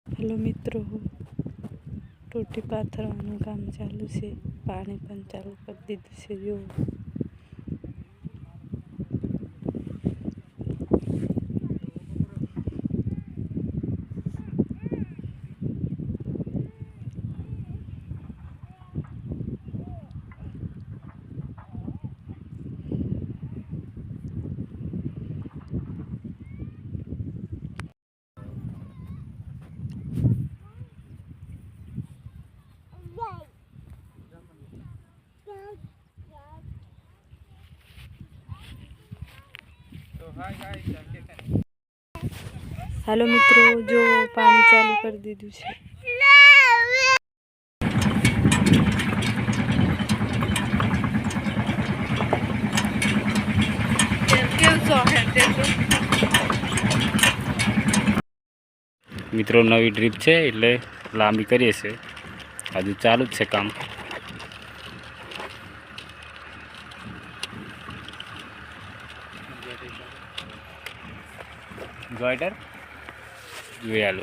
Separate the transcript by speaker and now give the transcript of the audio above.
Speaker 1: Hello મિત્રો, ટોટી પાથરવાનું કામ ચાલુ છે. પાણી પણ ચાલુ કરી દીધું છે. જો હાલો મિત્રો, જો પાણી ચાલુ કરી દીધું છે.
Speaker 2: મિત્રો નવી ડ્રીપ છે એટલે લાંબી કરીએ છે. હજુ ચાલુ જ છે કામ. જોઈટર જોઈ આલો.